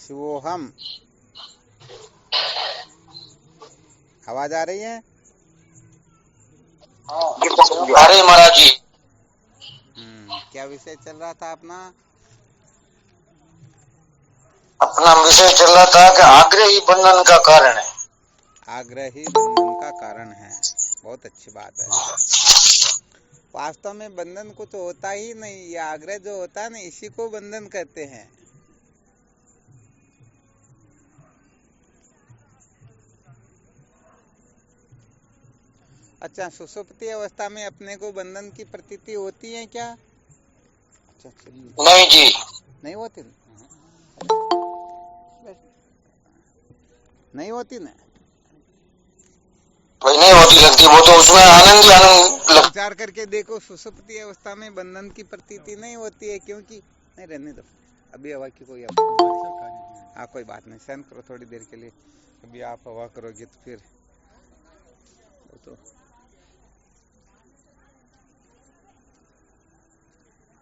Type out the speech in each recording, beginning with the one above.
शिवोहम। आवाज आ रही है? अरे महाराज जी। क्या विषय चल रहा था अपना? अपना विषय चल रहा था कि आग्रह ही बंधन का कारण है। आग्रह ही बंधन का कारण है। बहुत अच्छी बात है। वास्तव में बंधन कुछ होता ही नहीं, ये आग्रह जो होता है ना, इसी को बंधन कहते हैं। अच्छा, सुषुप्ति अवस्था में अपने को बंधन की प्रतीति होती है क्या? अच्छा, नहीं जी, नहीं होती। नहीं होती ना। वही नहीं होती लगती, वो तो उसमें आनंद ही आनंद। विचार करके देखो, सुषुप्ति अवस्था में बंधन की प्रतीति नहीं होती है, क्योंकि नहीं, रहने दो, अभी हवा की कोई हाँ कोई बात नहीं, सहन करो थोड़ी देर के लिए। अभी आप हवा करोगे तो फिर तो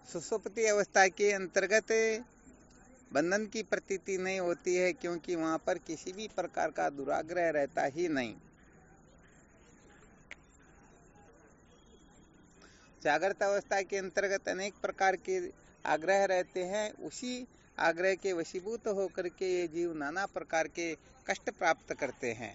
सुषुप्ति अवस्था के अंतर्गत बंधन की प्रतीति नहीं होती है, क्योंकि वहां पर किसी भी प्रकार का दुराग्रह रहता ही नहीं। जागृत अवस्था के अंतर्गत अनेक प्रकार के आग्रह रहते हैं। उसी आग्रह के वशीभूत होकर के ये जीव नाना प्रकार के कष्ट प्राप्त करते हैं।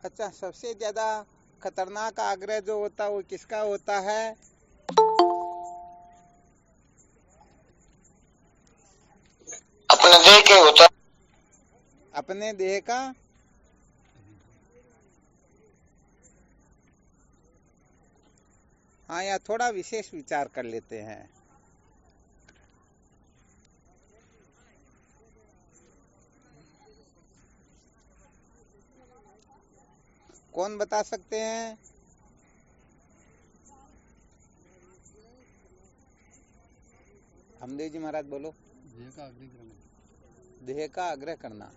अच्छा, सबसे ज्यादा खतरनाक आग्रह जो होता है वो किसका होता है? अपने देह के होता। अपने देह का। हाँ, या थोड़ा विशेष विचार कर लेते हैं। कौन बता सकते हैं? हमदेव जी महाराज बोलो। देह का आग्रह करना।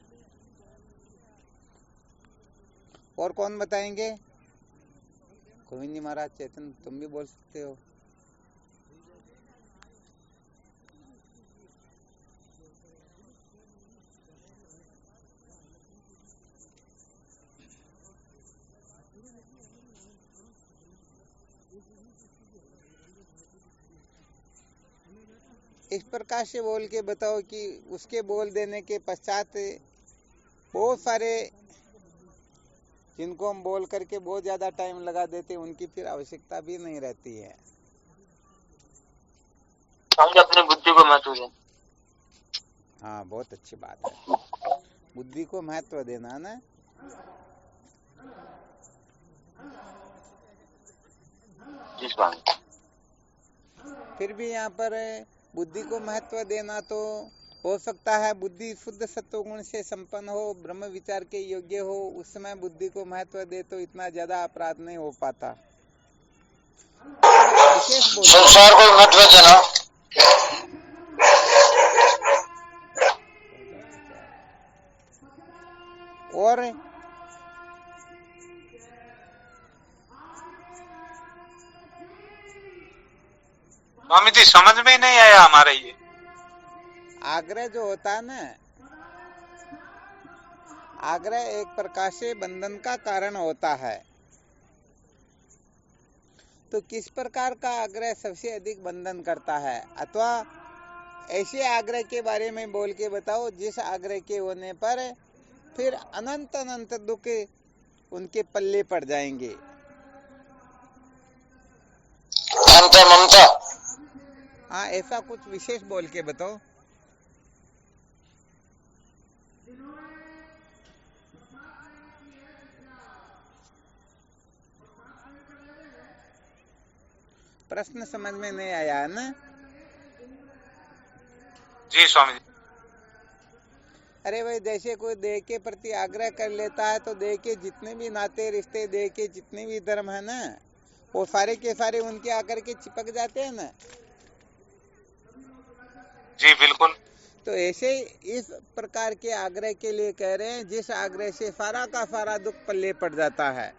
और कौन बताएंगे? गोविंद जी महाराज, चेतन, तुम भी बोल सकते हो। इस प्रकार से बोल के बताओ कि उसके बोल देने के पश्चात बहुत सारे जिनको हम बोल करके बहुत ज्यादा टाइम लगा देते, उनकी फिर आवश्यकता भी नहीं रहती है। हम अपनी बुद्धि को महत्व दें। हाँ, बहुत अच्छी बात है, बुद्धि को महत्व देना ना। फिर भी यहाँ पर बुद्धि को महत्व देना तो हो सकता है बुद्धि शुद्ध सत्वगुण से संपन्न हो, ब्रह्म विचार के योग्य हो, उस समय बुद्धि को महत्व दे तो इतना ज्यादा अपराध नहीं हो पाता। विशेष बोल संसार को महत्व देना। और स्वामी जी समझ में ही नहीं आया हमारे ये आग्रह जो होता है ना, आग्रह एक प्रकार से बंधन का कारण होता है। तो किस प्रकार का आग्रह सबसे अधिक बंधन करता है, अथवा ऐसे आग्रह के बारे में बोल के बताओ जिस आग्रह के होने पर फिर अनंत अनंत दुख उनके पल्ले पड़ जाएंगे। ममता। हाँ, ऐसा कुछ विशेष बोल के बताओ। प्रश्न समझ में नहीं आया है ना? जी स्वामी जी। अरे भाई, जैसे कोई देह के प्रति आग्रह कर लेता है तो देह के जितने भी नाते रिश्ते, देह के जितने भी धर्म है ना, वो सारे के सारे उनके आकर के चिपक जाते हैं ना। जी बिल्कुल। तो ऐसे इस प्रकार के आग्रह के लिए कह रहे हैं जिस आग्रह से सारा का सारा दुख पल्ले पड़ जाता है।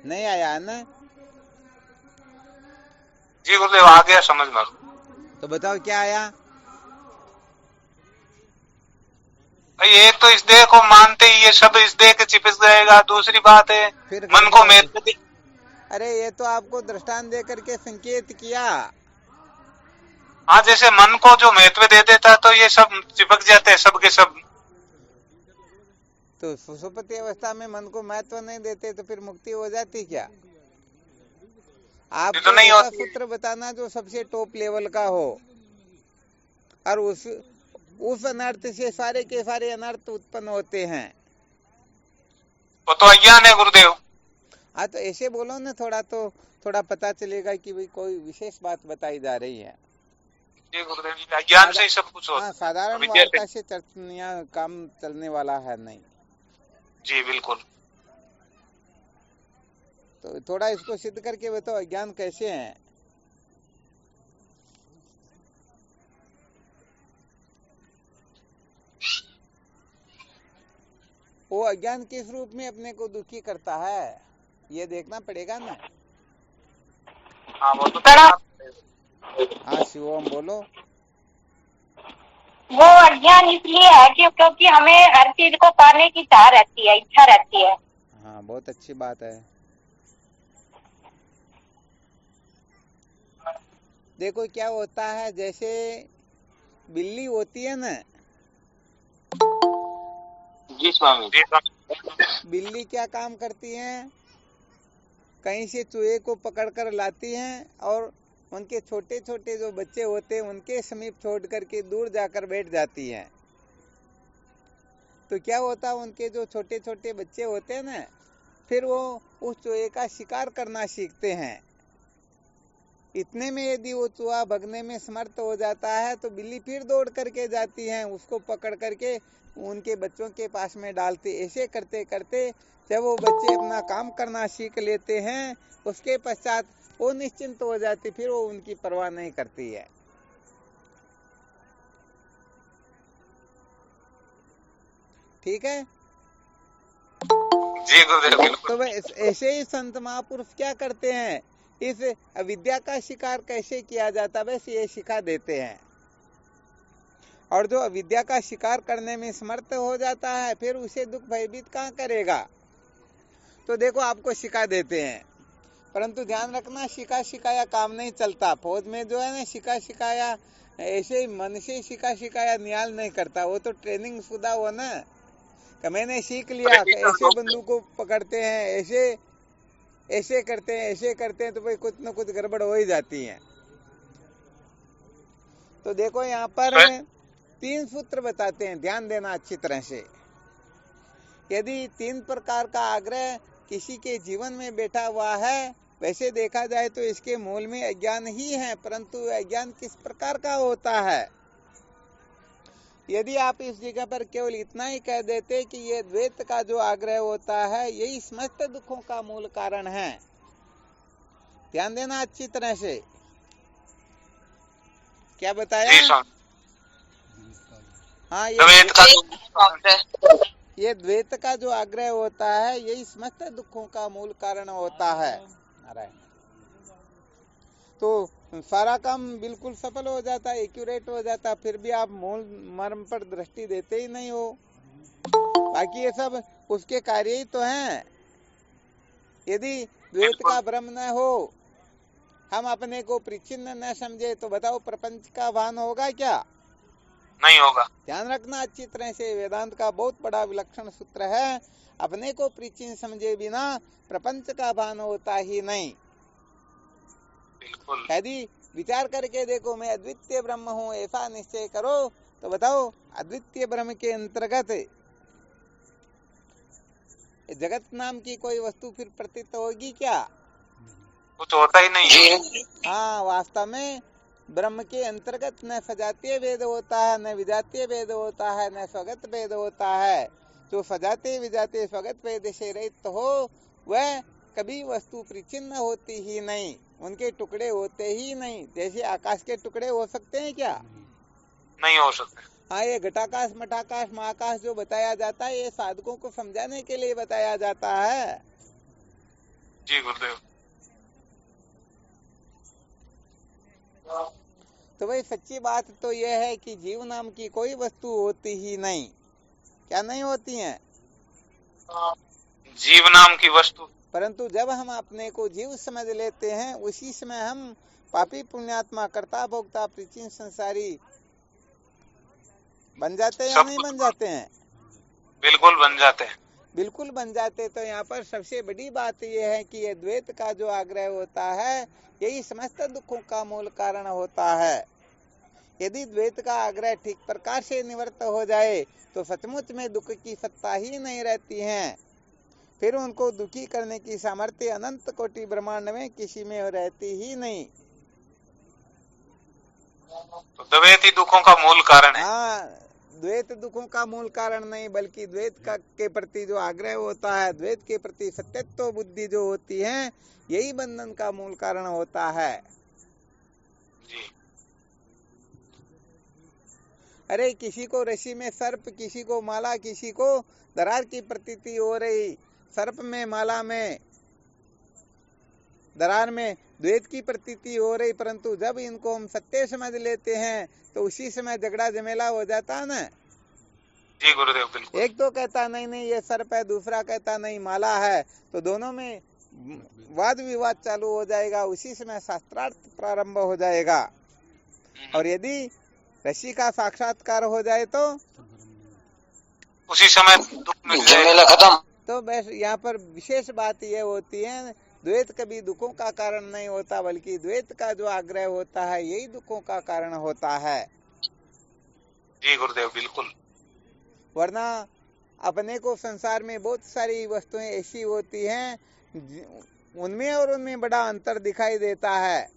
नहीं आया है ना? जी गुरुदेव आ गया समझ में। तो बताओ क्या आया? ये तो इस देह को मानते ही ये सब इस देह के चिपक जाएगा। दूसरी बात है फिर मन को महत्व दे। अरे ये तो आपको दृष्टांत दे करके संकेत किया। हाँ, जैसे मन को जो महत्व दे देता तो ये सब चिपक जाते हैं सब के सब। तो सुषुप्ति अवस्था में मन को महत्व नहीं देते तो फिर मुक्ति हो जाती क्या? आपको तो नहीं ऐसा होती। सूत्र बताना जो सबसे टॉप लेवल का हो, और उस अनर्थ से सारे के सारे अनर्थ उत्पन्न होते हैं। वो तो अज्ञान है गुरुदेव। हाँ, तो ऐसे बोलो ना, थोड़ा पता चलेगा कि भाई कोई विशेष बात बताई जा रही है। जी गुरुदेव, अज्ञान से ही सब कुछ होता हाँ, है। साधारण अविद्या वार्ता से चर्चा काम चलने वाला है नहीं। जी बिल्कुल। तो थोड़ा इसको सिद्ध करके बताओ, अज्ञान कैसे है? वो अज्ञान किस रूप में अपने को दुखी करता है, ये देखना पड़ेगा ना। हाँ वो तो हाँ शिवम बोलो। वो अज्ञान इसलिए है क्योंकि हमें हर चीज को पाने की चाह रहती है, इच्छा रहती है। हाँ, बहुत अच्छी बात है। देखो क्या होता है, जैसे बिल्ली होती है ना, जी स्वामी। बिल्ली क्या काम करती है? कहीं से चूहे को पकड़कर लाती हैं और उनके छोटे छोटे जो बच्चे होते हैं उनके समीप छोड़ करके दूर जाकर बैठ जाती हैं। तो क्या होता है, उनके जो छोटे छोटे बच्चे होते हैं ना, फिर वो उस चूहे का शिकार करना सीखते हैं। इतने में यदि वो चूहा भगने में समर्थ हो जाता है तो बिल्ली फिर दौड़ करके जाती है, उसको पकड़ करके उनके बच्चों के पास में डालती। ऐसे करते करते जब वो बच्चे अपना काम करना सीख लेते हैं, उसके पश्चात वो निश्चिंत हो जाती, फिर वो उनकी परवाह नहीं करती है। ठीक है? जी गुरुदेव तो ऐसे ही संत महापुरुष क्या करते हैं, इस अविद्या का शिकार कैसे किया जाता है वैसे ये सिखा देते हैं। और जो अविद्या का शिकार करने में समर्थ हो जाता है फिर उसे दुख भयभीत कहाँ करेगा। तो देखो आपको सिखा देते हैं, परंतु ध्यान रखना सिखा सिखाया काम नहीं चलता। फौज में जो है ना, सिखा सिखाया ऐसे ही मन से सिखा सिखाया निहाल नहीं करता। वो तो ट्रेनिंग शुदा हो ना, कि मैंने सीख लिया कि ऐसे बंदूक को पकड़ते हैं, ऐसे करते हैं तो भाई कुछ न कुछ गड़बड़ हो ही जाती है। तो देखो यहाँ पर 3 सूत्र बताते हैं, ध्यान देना अच्छी तरह से। यदि 3 प्रकार का आग्रह किसी के जीवन में बैठा हुआ है, वैसे देखा जाए तो इसके मूल में अज्ञान ही है, परंतु अज्ञान किस प्रकार का होता है। यदि आप इस जगह पर केवल इतना ही कह देते कि ये द्वैत का जो आग्रह होता है यही समस्त दुखों का मूल कारण है, ध्यान देना अच्छी तरह से। क्या बताया? हाँ, ये द्वैत का जो आग्रह होता है यही समस्त दुखों का मूल कारण होता है। तो सारा काम बिल्कुल सफल हो जाता है, एक्यूरेट हो जाता है, फिर भी आप मूल मर्म पर दृष्टि देते ही नहीं हो। बाकी ये सब उसके कार्य ही तो हैं। यदि द्वैत का भ्रम न हो, हम अपने को परिच्छिन्न न समझे, तो बताओ प्रपंच का भान होगा क्या? नहीं होगा। ध्यान रखना अच्छी तरह से, वेदांत का बहुत बड़ा विलक्षण सूत्र है, अपने को परिच्छिन्न समझे बिना प्रपंच का भान होता ही नहीं। यदि विचार करके देखो मैं अद्वितीय ब्रह्म हूँ ऐसा निश्चय करो, तो बताओ अद्वितीय ब्रह्म के अंतर्गत जगत नाम की कोई वस्तु फिर प्रतीत होगी क्या? कुछ होता ही नहीं। हाँ, वास्तव में ब्रह्म के अंतर्गत न सजातीय भेद होता है, न विजातीय भेद होता है, न स्वगत भेद होता है। जो सजातीय विजातीय स्वगत भेद से रहित हो वह कभी वस्तु परिच्छिन्न होती ही नहीं, उनके टुकड़े होते ही नहीं। जैसे आकाश के टुकड़े हो सकते हैं क्या? नहीं हो सकते। हाँ, ये घटाकाश मठाकाश महाकाश जो बताया जाता है ये साधकों को समझाने के लिए बताया जाता है। जी गुरुदेव। तो भाई सच्ची बात तो यह है कि जीव नाम की कोई वस्तु होती ही नहीं। क्या नहीं होती है? जीव नाम की वस्तु। परंतु जब हम अपने को जीव समझ लेते हैं, उसी समय हम पापी पुण्यात्मा कर्ता भोक्ता प्राचीन संसारी बन जाते हैं या सब नहीं कुछ बन जाते हैं? बिल्कुल बन जाते हैं। बिल्कुल बन जाते। तो यहाँ पर सबसे बड़ी बात यह है कि ये द्वैत का जो आग्रह होता है, यही समस्त दुखों का मूल कारण होता है। यदि द्वैत का आग्रह ठीक प्रकार से निवृत्त हो जाए तो सचमुच में दुख की सत्ता ही नहीं रहती है। फिर उनको दुखी करने की सामर्थ्य अनंत कोटि ब्रह्मांड में किसी में रहती ही नहीं। तो द्वैत ही दुखों का मूल कारण है। हाँ, द्वैत दुखों का मूल कारण नहीं, बल्कि द्वैत का के प्रति जो आग्रह होता है, द्वैत के प्रति सत्यत्व बुद्धि जो होती है, यही बंधन का मूल कारण होता है। जी। अरे किसी को रस्सी में सर्प, किसी को माला, किसी को दरार की प्रतीति हो रही। सर्प में, माला में, दरार में द्वैत की प्रतीति हो रही, परंतु जब इनको हम सत्य समझ लेते हैं तो उसी समय झगड़ा झमेला हो जाता है ना। जी गुरुदेव बिल्कुल। एक तो कहता नहीं नहीं ये सर्प है, दूसरा कहता नहीं माला है, तो दोनों में वाद विवाद चालू हो जाएगा। उसी समय शास्त्रार्थ प्रारंभ हो जाएगा। और यदि ऋषि का साक्षात्कार हो जाए तो उसी समय दुख मिट झमेला जाएगा। खत्म। तो बस यहाँ पर विशेष बात यह होती है, द्वैत कभी दुखों का कारण नहीं होता, बल्कि द्वैत का जो आग्रह होता है, यही दुखों का कारण होता है। जी गुरुदेव बिल्कुल। वरना अपने को संसार में बहुत सारी वस्तुएं ऐसी होती हैं, उनमें और उनमें बड़ा अंतर दिखाई देता है,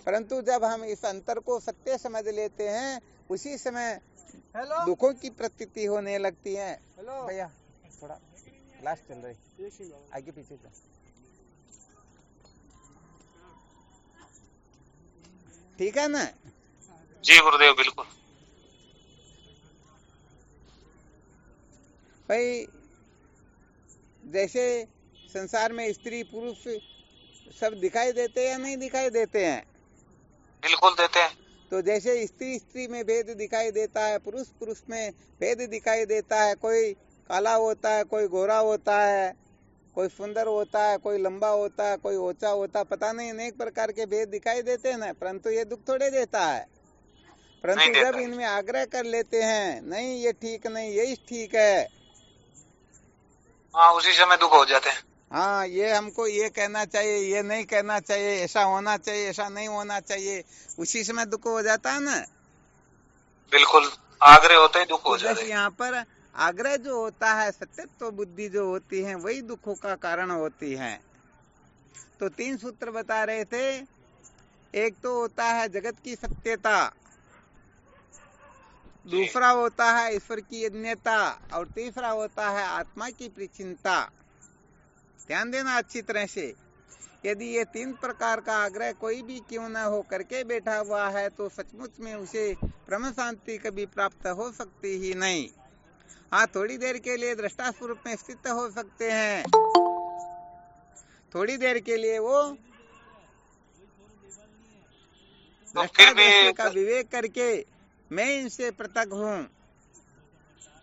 परंतु जब हम इस अंतर को सत्य समझ लेते हैं, उसी समय दुखों की प्रतीति होने लगती है। भैया थोड़ा क्लास चल रही, आगे पीछे चल। ठीक है ना? जी गुरुदेव बिल्कुल। भाई जैसे संसार में स्त्री पुरुष सब दिखाई देते हैं या नहीं दिखाई देते हैं? बिल्कुल देते हैं। तो जैसे स्त्री स्त्री में भेद दिखाई देता है, पुरुष पुरुष में भेद दिखाई देता है। कोई काला होता है, कोई गोरा होता है, कोई सुंदर होता है, कोई लंबा होता है, कोई ऊंचा होता है, पता नहीं अनेक प्रकार के भेद दिखाई देते हैं ना, परंतु ये दुख थोड़े देता है। परंतु जब इनमें आग्रह कर लेते हैं, नहीं ये ठीक नहीं, यही ठीक है, हाँ उसी समय दुख हो जाते हैं। हाँ ये हमको ये कहना चाहिए, ये नहीं कहना चाहिए, ऐसा होना चाहिए, ऐसा नहीं होना चाहिए, उसी समय दुख हो जाता है ना। बिल्कुल, आग्रह होते ही दुख हो तो जाते हैं। यहाँ पर आग्रह जो होता है, सत्यत्व बुद्धि जो होती है, वही दुखों का कारण होती है। तो 3 सूत्र बता रहे थे। एक तो होता है जगत की सत्यता, दूसरा होता है ईश्वर की अन्यता, और तीसरा होता है आत्मा की परिचिनता। ध्यान देना अच्छी तरह से। यदि ये 3 प्रकार का आग्रह कोई भी क्यों न हो करके बैठा हुआ है, तो सचमुच में उसे परम शांति कभी प्राप्त हो सकती ही नहीं। हाँ, थोड़ी देर के लिए दृष्टा स्वरूप में स्थित हो सकते हैं, थोड़ी देर के लिए वो दृष्टा दृष्टि का विवेक करके मैं इनसे पृथक हूँ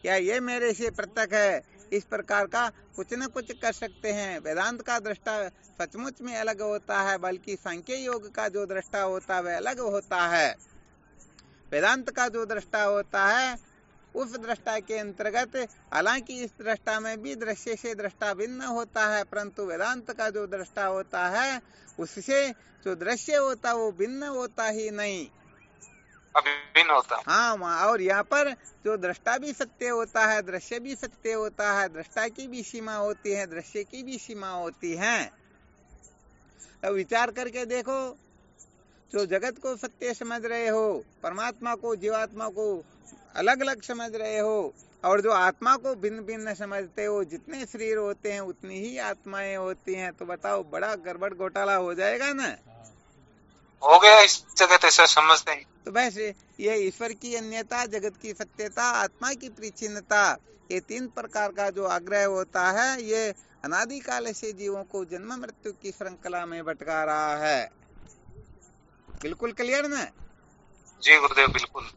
या ये मेरे से पृथक है, इस प्रकार का कुछ न कुछ कर सकते हैं। वेदांत का दृष्टा सचमुच में अलग होता है, बल्कि सांख्य योग का जो दृष्टा होता है वह अलग होता है। वेदांत का जो दृष्टा होता है, उस दृष्टा के अंतर्गत, हालांकि इस दृष्टा में भी दृश्य से दृष्टा भिन्न होता है, परंतु वेदांत का जो दृष्टा होता है, उससे जो दृश्य होता है वो भिन्न होता ही नहीं, अभिन्न होता। हाँ, और यहाँ पर जो दृष्टा भी सत्य होता है, दृश्य भी सत्य होता है, दृष्टा की भी सीमा होती है, दृश्य की भी सीमा होती है। अब विचार करके देखो, जो जगत को सत्य समझ रहे हो, परमात्मा को, जीवात्मा को अलग अलग समझ रहे हो, और जो आत्मा को भिन्न भिन्न समझते हो, जितने शरीर होते हैं उतनी ही आत्माएं होती हैं, तो बताओ बड़ा गड़बड़ घोटाला हो जाएगा ना। हो गया इस जगत ऐसा समझते हैं। तो बस ये ईश्वर की अन्यता, जगत की सत्यता, आत्मा की परिचिनता, ये 3 प्रकार का जो आग्रह होता है, ये अनादिकाल से जीवों को जन्म मृत्यु की श्रृंखला में भटका रहा है। बिल्कुल क्लियर ना? जी गुरुदेव बिल्कुल।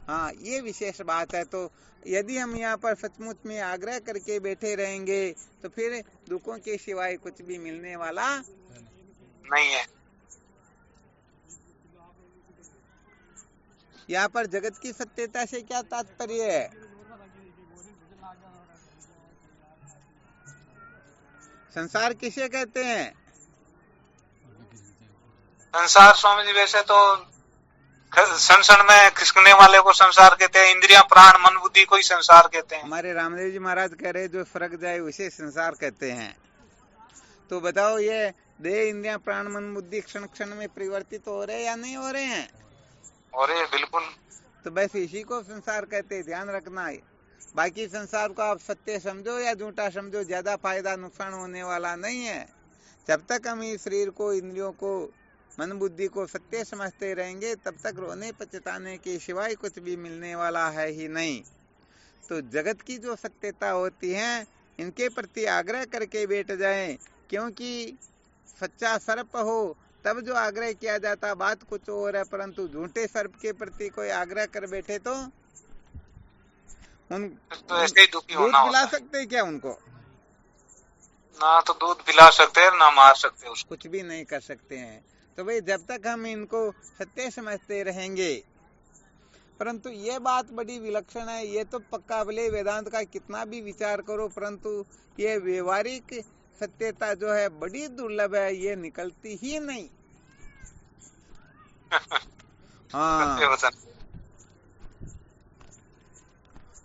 हाँ, ये विशेष बात है। तो यदि हम यहाँ पर सचमुच में आग्रह करके बैठे रहेंगे तो फिर दुखों के सिवाय कुछ भी मिलने वाला नहीं है। यहाँ पर जगत की सत्यता से क्या तात्पर्य है? संसार किसे कहते हैं? संसार स्वामी जी वैसे तो संसार में खिसकने वाले को संसार कहते हैं, इंद्रियां प्राण मन बुद्धि को ही संसार कहते हैं। हमारे रामदेव जी महाराज कह रहे जो फर्क जाए उसे संसार कहते हैं। तो बताओ, ये देह इंद्रियां प्राण मन बुद्धि क्षण क्षण में परिवर्तित हो रहे या नहीं हो रहे हैं? और ये बिल्कुल। तो बस इसी को संसार कहते हैं, ध्यान रखना है। बाकी संसार को आप सत्य समझो या झूठा समझो, ज्यादा फायदा नुकसान होने वाला नहीं है। जब तक हम इस शरीर को इंद्रियों को मन बुद्धि को सत्य समझते रहेंगे तब तक रोने पछताने के सिवाय कुछ भी मिलने वाला है ही नहीं। तो जगत की जो सत्यता होती है इनके प्रति आग्रह करके बैठ जाएं, क्योंकि सच्चा सर्प हो तब जो आग्रह किया जाता बात कुछ और है, परंतु झूठे सर्प के प्रति कोई आग्रह कर बैठे तो ऐसे ही दुखी दूध होना पिला होता है। सकते क्या उनको? ना तो दूध पिला सकते हैं ना मार सकते हैं उसको। कुछ भी नहीं कर सकते हैं। तो भाई जब तक हम इनको सत्य समझते रहेंगे, परंतु ये बात बड़ी विलक्षण है। ये तो पक्का भले वेदांत का कितना भी विचार करो, परंतु ये व्यवहारिक सत्यता जो है बड़ी दुर्लभ है, ये निकलती ही नहीं। हाँ,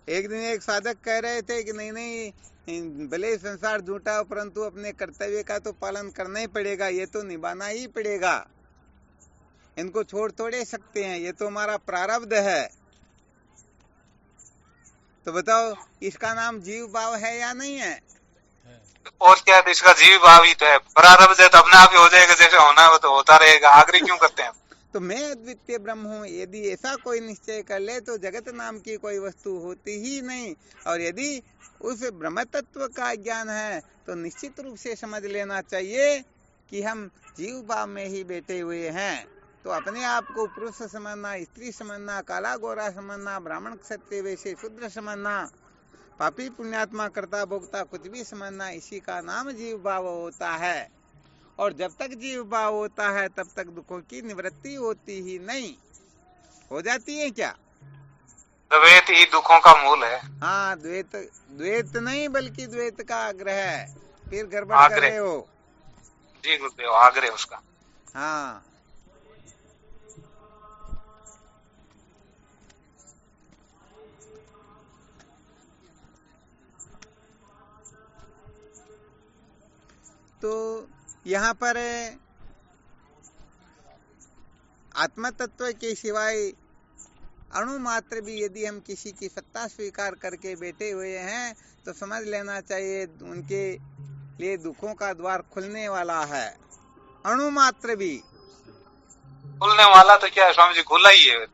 एक दिन एक साधक कह रहे थे कि नहीं भले संसार झूठा हो परंतु अपने कर्तव्य का तो पालन करना ही पड़ेगा, ये तो निभाना ही पड़ेगा, इनको छोड़ थोड़े सकते हैं, ये तो हमारा प्रारब्ध है। तो बताओ, इसका नाम जीव भाव है या नहीं है? और क्या है, इसका जीव भाव ही तो है। प्रारब्ध है तो अपने आप ही हो जाएगा, जैसे होना है वो तो होता रहेगा। आग्रह क्यों करते हैं? तो मैं अद्वितीय ब्रह्म हूँ, यदि ऐसा कोई निश्चय कर ले तो जगत नाम की कोई वस्तु होती ही नहीं। और यदि उस ब्रह्म तत्व का ज्ञान है तो निश्चित रूप से समझ लेना चाहिए कि हम जीव भाव में ही बैठे हुए हैं। तो अपने आप को पुरुष समझना, स्त्री समझना, काला गोरा समझना, ब्राह्मण क्षत्रिय वैश्य शूद्र समझना, पापी पुण्यात्मा कर्ता भोक्ता कुछ भी समझना, इसी का नाम जीव भाव होता है। और जब तक जीव भाव होता है तब तक दुखों की निवृत्ति होती ही नहीं। हो जाती है क्या? द्वैत ही दुखों का मूल है। हाँ, द्वैत नहीं बल्कि द्वैत का आग्रह है। फिर गड़बड़ कर रहे हो। जी गुरुदेव, आग्रह उसका। हाँ, तो यहाँ पर आत्म तत्व के सिवाय अणु मात्र भी यदि हम किसी की सत्ता स्वीकार करके बैठे हुए हैं तो समझ लेना चाहिए उनके लिए दुखों का द्वार खुलने वाला है। अणु मात्र भी खुलने वाला तो क्या है स्वामी जी, खुला ही है।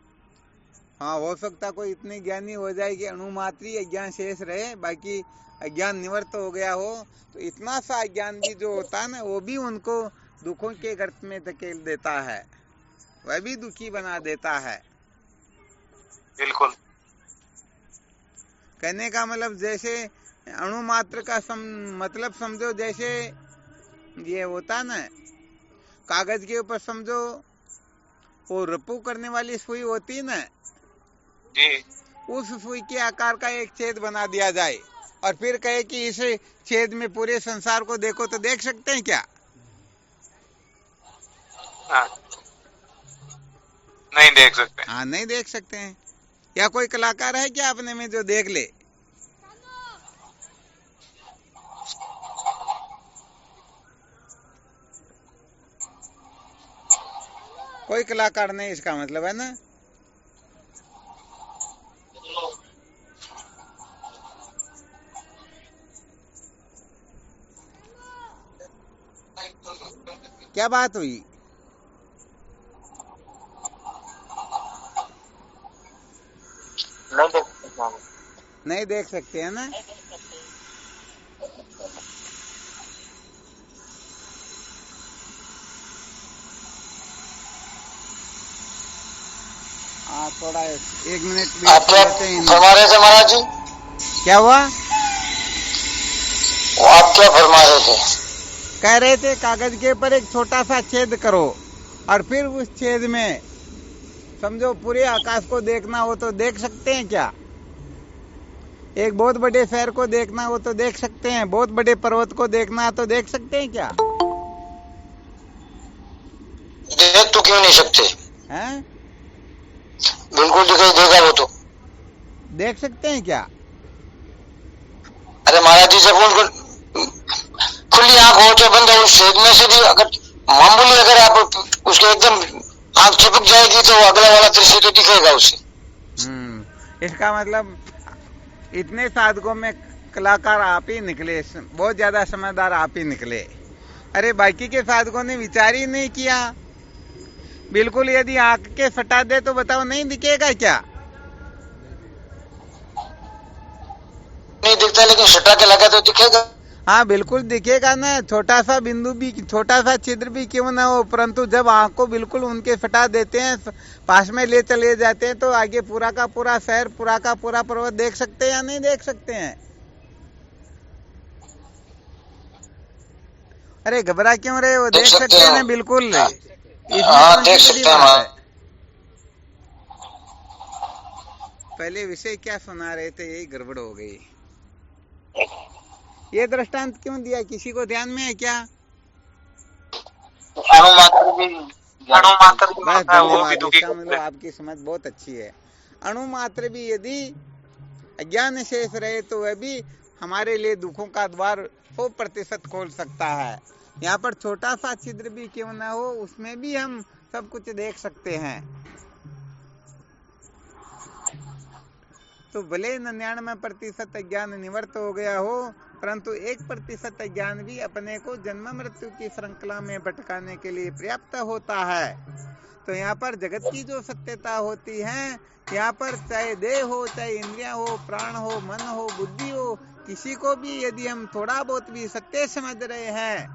हाँ, हो सकता कोई इतने ज्ञानी हो जाए कि अणु मात्र ही अज्ञान शेष रहे, बाकी अज्ञान निवृत्त हो गया हो। तो इतना सा अज्ञान भी जो होता है ना, वो भी उनको दुखों के गर्त में धकेल देता है, वह भी दुखी बना देता है। बिल्कुल। कहने का मतलब जैसे अणु मात्र का मतलब समझो, जैसे ये होता ना कागज के ऊपर समझो वो रप्पू करने वाली सुई होती ना जी, उस सुई के आकार का एक छेद बना दिया जाए और फिर कहे कि इस छेद में पूरे संसार को देखो, तो देख सकते हैं क्या? हाँ, नहीं देख सकते। हाँ, नहीं देख सकते हैं। या कोई कलाकार है क्या अपने में जो देख ले? कोई कलाकार नहीं, इसका मतलब है ना। क्या बात हुई? नहीं देख सकते। नहीं देख सकते है ना। थोड़ा 1 मिनट आप क्या फरमा रहे थे महाराज जी? क्या हुआ? आप क्या फरमा रहे थे? कह रहे थे कागज के ऊपर एक छोटा सा छेद करो और फिर उस छेद में समझो पूरे आकाश को देखना हो तो देख सकते हैं क्या? एक बहुत बड़े शहर को देखना हो तो देख सकते हैं, बहुत बड़े पर्वत को देखना हो तो देख सकते हैं क्या? देख तो क्यों नहीं सकते हैं? बिल्कुल दिखाई देगा वो तो। देख सकते हैं क्या? अरे महाराज जी, जब उनको खुली आंख हो चाहे बंद हो, उस छेद में से भी अगर मामूली अगर आप उसके एकदम आंख चिपक जाएगी तो अगला वाला दृश्य तो दिखेगा उसे। इसका मतलब इतने साधकों में कलाकार आप ही निकले, बहुत ज्यादा समझदार आप ही निकले। अरे बाकी के साधकों ने विचार ही नहीं किया। बिल्कुल यदि आंख के फटा दे तो बताओ नहीं दिखेगा क्या? नहीं दिखता, लेकिन सटा के लगा तो दिखेगा। हाँ बिल्कुल दिखेगा ना, छोटा सा बिंदु भी, छोटा सा छिद्र भी क्यों ना हो, परंतु जब आंख को बिल्कुल उनके फटा देते हैं, पास में ले चले जाते हैं तो आगे पूरा का पूरा शहर, पूरा का पूरा पर्वत देख सकते हैं या नहीं देख सकते हैं? अरे घबरा क्यों रहे हो? देख सकते हैं ना बिल्कुल। हाँ देख सकते हैं। पहले विषय क्या सुना रहे थे, यही गड़बड़ हो गई। ये दृष्टांत क्यों दिया, किसी को ध्यान में है क्या? मतलब आपकी समझ बहुत अच्छी है। अणु मात्र भी यदि अज्ञान शेष रहे तो वह भी हमारे लिए दुखों का द्वार 100% खोल सकता है। यहाँ पर छोटा सा छिद्र भी क्यों ना हो, उसमें भी हम सब कुछ देख सकते हैं। तो भले 99% अज्ञान निवृत्त हो गया हो, परंतु 1% अज्ञान भी अपने को जन्म मृत्यु की श्रृंखला में भटकाने के लिए पर्याप्त होता है। तो यहाँ पर जगत की जो सत्यता होती है, यहाँ पर चाहे देह हो, चाहे इंद्रियां हो, प्राण हो, मन हो, बुद्धि हो, किसी को भी यदि हम थोड़ा बहुत भी सत्य समझ रहे हैं,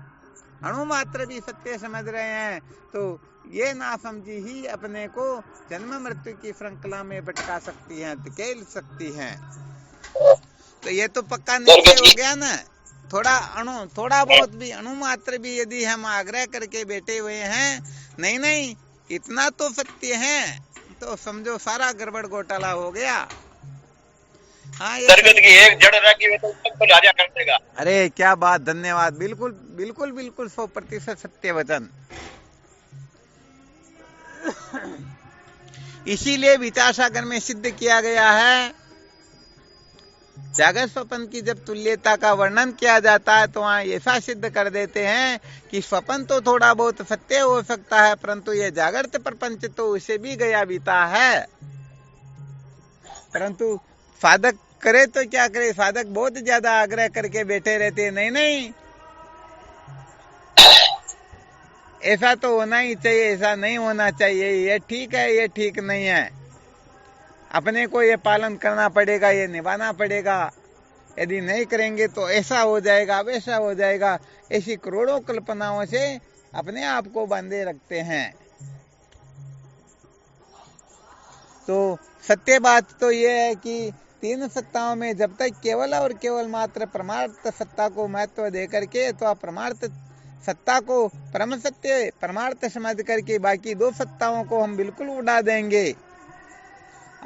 अणु मात्र भी सत्य समझ रहे हैं, तो ये नासमझी ही अपने को जन्म मृत्यु की श्रृंखला में भटका सकती हैं, धकेल सकती हैं। तो ये तो पक्का निश्चय हो गया ना। थोड़ा बहुत भी अणु मात्र भी यदि हम आग्रह करके बैठे हुए हैं, नहीं इतना तो सत्य है, तो समझो सारा गड़बड़ घोटाला हो गया। हाँ, जगत की एक जड़ रखी तो सबको राजा कर देगा। अरे क्या बात, धन्यवाद। बिल्कुल 100% सत्य वचन। इसीलिए विचार सागर में सिद्ध किया गया है, जागृत स्वप्न की जब तुल्यता का वर्णन किया जाता है तो वहाँ ऐसा सिद्ध कर देते हैं कि स्वप्न तो थोड़ा बहुत सत्य हो सकता है, परंतु ये जागृत प्रपंच तो उसे भी गया बीता है। परंतु साधक करे तो क्या करे, साधक बहुत ज्यादा आग्रह करके बैठे रहते हैं, नहीं ऐसा तो होना ही चाहिए, ऐसा नहीं होना चाहिए, ये ठीक है, ये ठीक नहीं है, अपने को ये पालन करना पड़ेगा, ये निभाना पड़ेगा, यदि नहीं करेंगे तो ऐसा हो जाएगा, वैसा हो जाएगा। ऐसी करोड़ों कल्पनाओं से अपने आप को बांधे रखते हैं। तो सत्य बात तो ये है कि तीन सत्ताओं में जब तक केवल और केवल मात्र परमार्थ सत्ता को महत्व दे करके, तो परमार्थ सत्ता को परम सत्य परमार्थ समझ करके बाकी दो सत्ताओं को हम बिल्कुल उड़ा देंगे।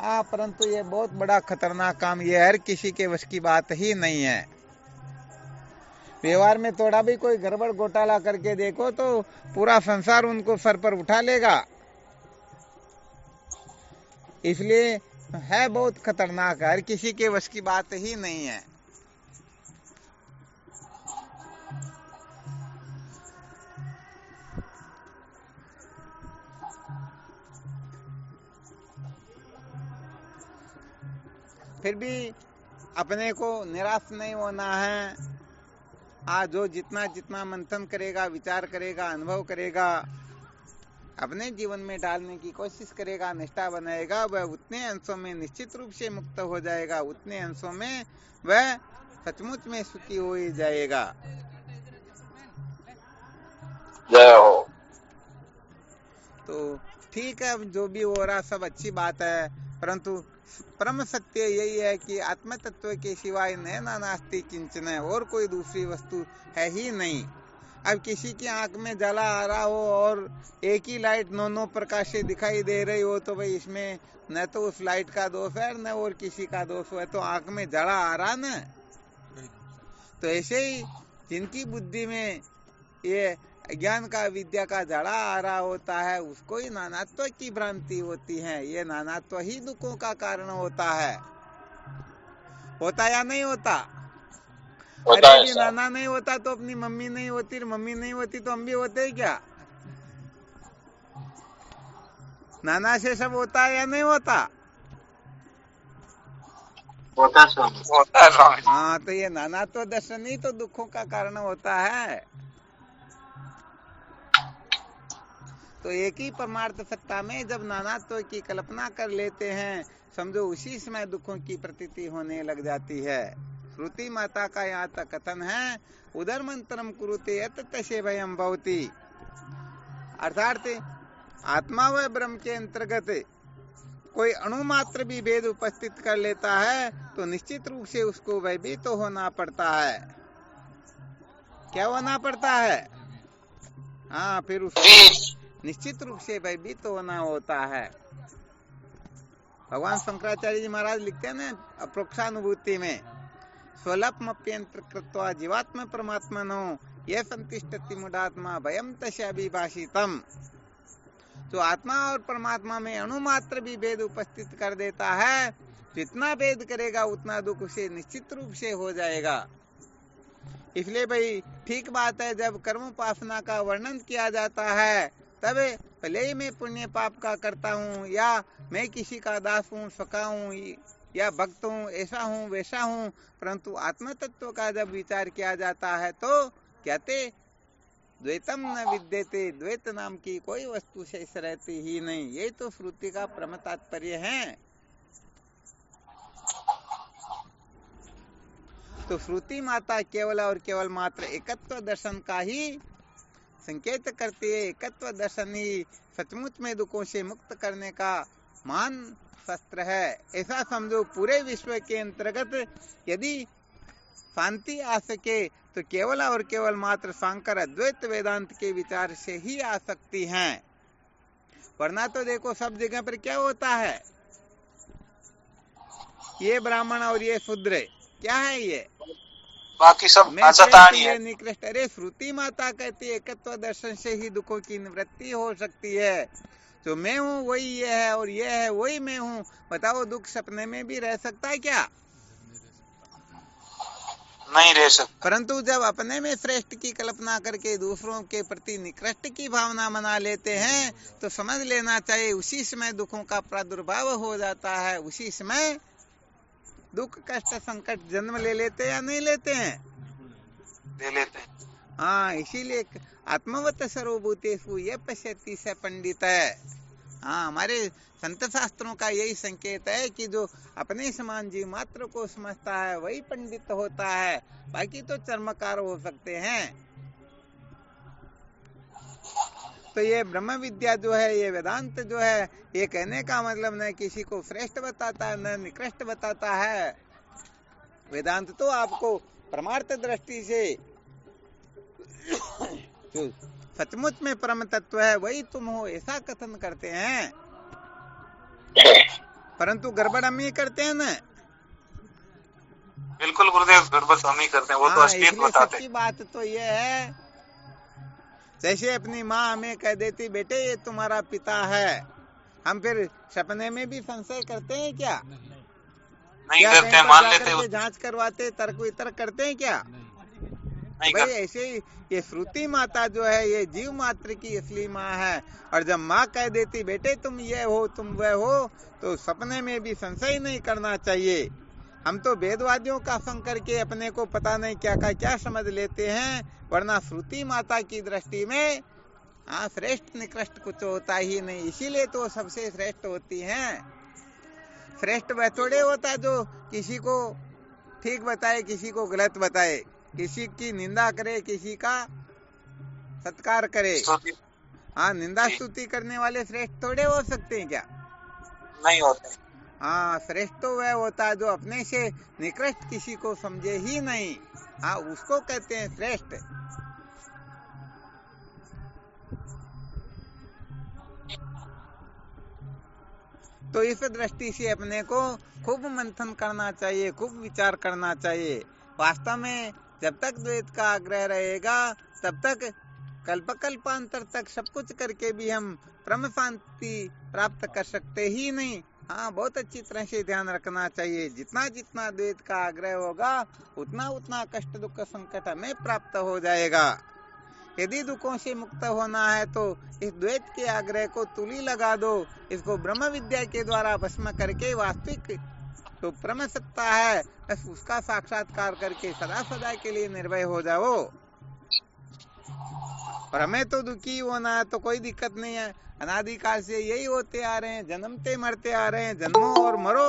परंतु ये बहुत बड़ा खतरनाक काम, ये हर किसी के वश की बात ही नहीं है। व्यवहार में थोड़ा भी कोई गड़बड़ घोटाला करके देखो तो पूरा संसार उनको सर पर उठा लेगा। इसलिए है बहुत खतरनाक, हर किसी के वश की बात ही नहीं है। फिर भी अपने को निराश नहीं होना है। जो जितना मंथन करेगा, विचार करेगा, अनुभव करेगा, अपने जीवन में डालने की कोशिश करेगा, निष्ठा बनाएगा, वह उतने अंशों में निश्चित रूप से मुक्त हो जाएगा, उतने अंशों में वह सचमुच में सुखी हो ही जाएगा। जय हो। तो ठीक है, जो भी हो रहा सब अच्छी बात है, परंतु परम सत्य यही है कि आत्म तत्व के सिवाय नैना नास्ति किंचन, और कोई दूसरी वस्तु है ही नहीं। अब किसी की आंख में जला आ रहा हो और एक ही लाइट नौ प्रकाश से दिखाई दे रही हो, तो भाई इसमें न तो उस लाइट का दोष है न और किसी का दोष है, तो आंख में जला आ रहा न। तो ऐसे ही जिनकी बुद्धि में ये ज्ञान का, विद्या का जड़ा आ रहा होता है, उसको ही नानात्व की भ्रांति होती है। ये नानात्व ही दुखों का कारण होता है। होता या नहीं होता? अरे भी नाना नहीं होता तो अपनी मम्मी नहीं होती, मम्मी नहीं होती तो हम भी होते ही क्या? नाना से सब होता है या नहीं होता? होता है स्वामी। हाँ, तो ये नानात्व दर्शन ही तो दुखों का कारण होता है। तो एक ही परमार्थ सत्ता में जब नानात्व की कल्पना कर लेते हैं, समझो उसी समय दुखों की प्रतीति होने लग जाती है। श्रुति माता का यहाँ तक कथन है, उदर मंत्रम कुरुते यत तसे भयम भवति, अर्थात आत्मा व ब्रह्म के अंतर्गत कोई अणुमात्र भी भेद उपस्थित कर लेता है तो निश्चित रूप से उसको भयभीत तो होना पड़ता है। क्या होना पड़ता है? हाँ, फिर उसको निश्चित रूप से भयभीत होना होता है। भगवान शंकराचार्य जी महाराज लिखते हैं ना अप्रोक्षानुभूति में, स्वल्पमप्यंत्र कृत्वा जीवात्म परमात्मनो ये संतिष्ठति मूढ़ात्मा भयम तस्याभिभाषितम। जो आत्मा और परमात्मा में अणुमात्र भी भेद उपस्थित कर देता है, जितना भेद करेगा उतना दुख उसे निश्चित रूप से हो जाएगा। इसलिए भाई ठीक बात है, जब कर्म उपासना का वर्णन किया जाता है तब भले ही मैं पुण्य पाप का करता हूँ, या मैं किसी का दास हूँ, सखा हूँ या भक्त हूँ, ऐसा हूँ वैसा हूँ, परंतु आत्म तत्व का जब विचार किया जाता है तो कहते द्वैतम न विद्यते, द्वैत नाम की कोई वस्तु शेष रहती ही नहीं। यही तो श्रुति का परम तात्पर्य है। तो श्रुति माता केवल और केवल मात्र एकत्व दर्शन का ही संकेत करती है। एकत्व दर्शन ही सचमुच में दुखों से मुक्त करने का महान शस्त्र है। ऐसा समझो, पूरे विश्व के अंतर्गत यदि शांति आ सके तो केवल और केवल मात्र शंकर अद्वैत वेदांत के विचार से ही आ सकती हैं, वरना तो देखो सब जगह पर क्या होता है, ये ब्राह्मण और ये शूद्र, क्या है ये, बाकी सब ये निकृष्ट। अरे श्रुति माता कहती है एकत्व दर्शन से ही दुखों की निवृत्ति हो सकती है। तो मैं हूँ वही ये है और ये है वही मैं हूँ। बताओ, दुख सपने में भी रह सकता है क्या? नहीं रह सकता। परंतु जब अपने में श्रेष्ठ की कल्पना करके दूसरों के प्रति निकृष्ट की भावना मना लेते हैं तो समझ लेना चाहिए उसी समय दुखों का प्रादुर्भाव हो जाता है। उसी समय दुख कष्ट संकट जन्म ले लेते या नहीं लेते हैं? ले लेते हैं। हाँ, इसीलिए आत्मवत सर्वभूतेषु ये पश्यति स पंडित है। हाँ, हमारे संत शास्त्रों का यही संकेत है कि जो अपने समान जीव मात्र को समझता है वही पंडित होता है, बाकी तो चर्मकार हो सकते हैं। तो ये ब्रह्म विद्या जो है, ये वेदांत जो है, ये कहने का मतलब न किसी को श्रेष्ठ बताता है न निकृष्ट बताता है। वेदांत तो आपको परमार्थ दृष्टि से जो सचमुच में परम तत्व है वही तुम हो ऐसा कथन करते हैं, परंतु गड़बड़ हम ही करते हैं ना। बिल्कुल गुरुदेव, गड़बड़ हम ही करते हैं, वो तो असलियत बताते हैं। सच्ची बात तो ये है, जैसे अपनी माँ हमें कह देती बेटे ये तुम्हारा पिता है, हम फिर सपने में भी संशय करते हैं क्या? नहीं करते, मान लेते हैं। जांच करवाते, तर्क वितर्क करते हैं क्या? नहीं भाई ऐसे ही ये श्रुति माता जो है ये जीव मात्र की असली माँ है, और जब माँ कह देती बेटे तुम ये हो तुम वह हो, तो सपने में भी संशय नहीं करना चाहिए। हम तो वेदवादियों का संग करके अपने को पता नहीं क्या का क्या समझ लेते हैं, वरना श्रुति माता की दृष्टि में श्रेष्ठ निकृष्ट कुछ होता ही नहीं, इसीलिए तो सबसे श्रेष्ठ होती हैं। श्रेष्ठ वह थोड़े होता जो किसी को ठीक बताए किसी को गलत बताए, किसी की निंदा करे किसी का सत्कार करे। हाँ, निंदा स्तुति करने वाले श्रेष्ठ थोड़े हो सकते हैं क्या? नहीं होते। हाँ, श्रेष्ठ तो वह होता है जो अपने से निकृष्ट किसी को समझे ही नहीं। हाँ, उसको कहते हैं श्रेष्ठ। तो इस दृष्टि से अपने को खूब मंथन करना चाहिए, खूब विचार करना चाहिए। वास्तव में जब तक द्वैत का आग्रह रहेगा तब तक कल्पांतर तक सब कुछ करके भी हम परम शांति प्राप्त कर सकते ही नहीं। हाँ, बहुत अच्छी तरह से ध्यान रखना चाहिए। जितना जितना द्वैत का आग्रह होगा उतना उतना कष्ट दुख संकट हमें प्राप्त हो जाएगा। यदि दुखों से मुक्त होना है तो इस द्वैत के आग्रह को तुली लगा दो, इसको ब्रह्म विद्या के द्वारा भस्म करके वास्तविक तो परम सत्ता है बस उसका साक्षात्कार करके सदा सदा के लिए निर्भय हो जाओ। और हमें तो दुखी होना है तो कोई दिक्कत नहीं है, अनादिकाल से यही होते आ रहे हैं, जन्मते मरते आ रहे हैं, जन्मो और मरो,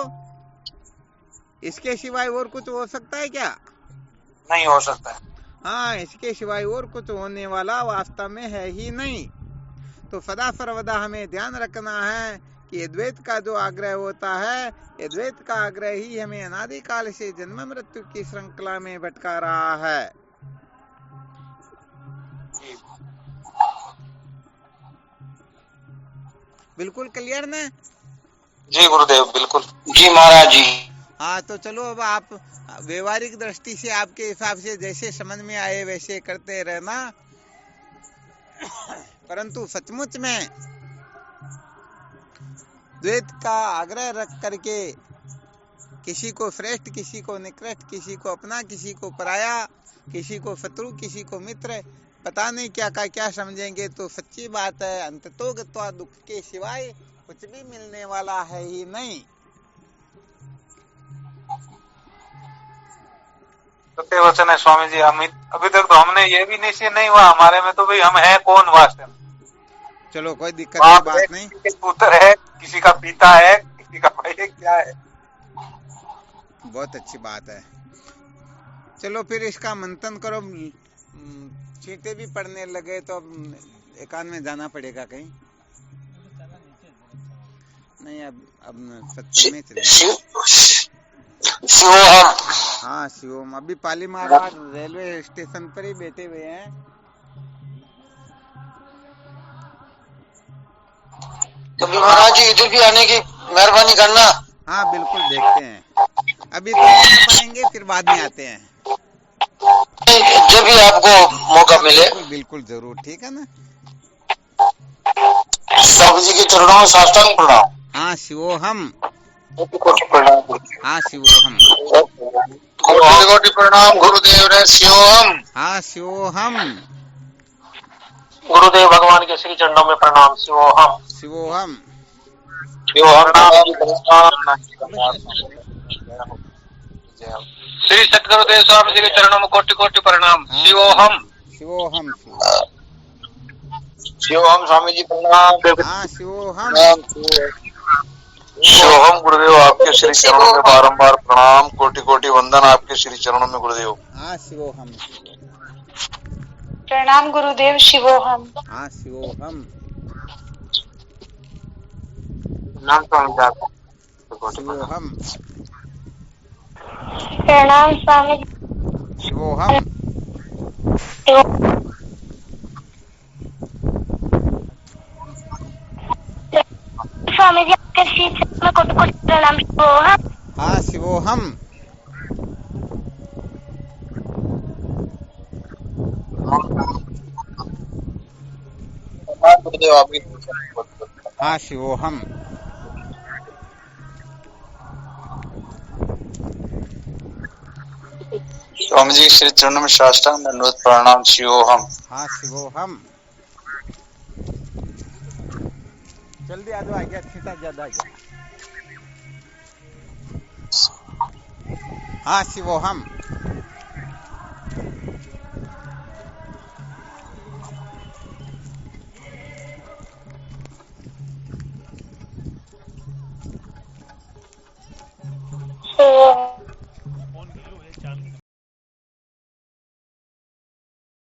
इसके सिवाय और कुछ हो सकता है क्या? नहीं हो सकता है। हाँ, इसके सिवाय और कुछ होने वाला वास्तव में है ही नहीं। तो सदा सर्वदा हमें ध्यान रखना है कि द्वैत का जो आग्रह होता है, ये द्वैत का आग्रह ही हमें अनादिकाल से जन्म मृत्यु की श्रृंखला में भटका रहा है। बिल्कुल क्लियर ना? जी गुरुदेव, बिल्कुल। जी महाराज जी। हाँ, तो चलो अब आप व्यवहारिक दृष्टि से आपके हिसाब से जैसे समझ में आए वैसे करते रहना। परंतु सचमुच में द्वैत का आग्रह रख करके किसी को श्रेष्ठ, किसी को निकृष्ट, किसी को अपना, किसी को पराया, किसी को शत्रु, किसी को मित्र, पता नहीं क्या का क्या समझेंगे, तो सच्ची बात है अंततोगत्वा दुख के सिवाय कुछ भी मिलने वाला है ही नहीं। सत्य वचन है स्वामी जी। अभी तक तो हमने ये भी निश्चय नहीं हुआ हमारे में तो भाई हम है कौन वास्तव में। चलो कोई दिक्कत की बात नहीं। किसी का पुत्र है, किसी का पिता है, किसी का भाई है, क्या है। बहुत अच्छी बात है। चलो फिर इसका मंथन करो। चींटे भी पड़ने लगे तो अब एकांत में जाना पड़ेगा कहीं। नहीं, अब सत्य में चलेंगे। शिवोहम। हाँ, शिवोम। अभी पाली महाराज रेलवे स्टेशन पर ही बैठे हुए हैं। तो महाराज जी इधर भी आने की मेहरबानी करना। हाँ बिल्कुल, देखते हैं। अभी तो पढ़ेंगे फिर बाद में आते हैं। जब भी आपको मौका मिले। बिल्कुल जरूर, ठीक है ना? स्वामी जी के चरणों में साष्टांग प्रणाम। हाँ शिवोहम। प्रणाम। हाँ शिवोहम। कोटि कोटि प्रणाम गुरुदेव ने। शिवोहम। हाँ शिवोहम। गुरुदेव भगवान के श्री चरणों में प्रणाम। शिवोहम। शिवोहम। श्री सतगुरुदेव स्वामी जी के चरणों में कोटि कोटि प्रणाम। शिवोहम। शिवोहम। शिवोहम स्वामी जी प्रणाम। हाँ शिवोहम। शिवोहम गुरुदेव, आपके श्री चरणों में बारंबार प्रणाम, कोटि कोटि वंदन आपके श्री चरणों में गुरुदेव। हाँ शिवोहम। प्रणाम गुरुदेव। शिवोहम। हाँ शिवोहम। नाम शिवोहम। प्रणाम स्वामी। शिवोहम। स्वामी जी आपके श्री चरणों में कोटि कोटि प्रणाम। शिवोहम। हाँ शिवोहम। गुरुदेव आपकी। हाँ शिवोहम। स्वामी जी के श्री चरणों में साष्टांग दंडवत प्रणाम। शिवोहम। हाँ शिवोहम। जल्दी आ जाओ, आ गया, छीटा ज्यादा आ गया। हाँ शिवोहम।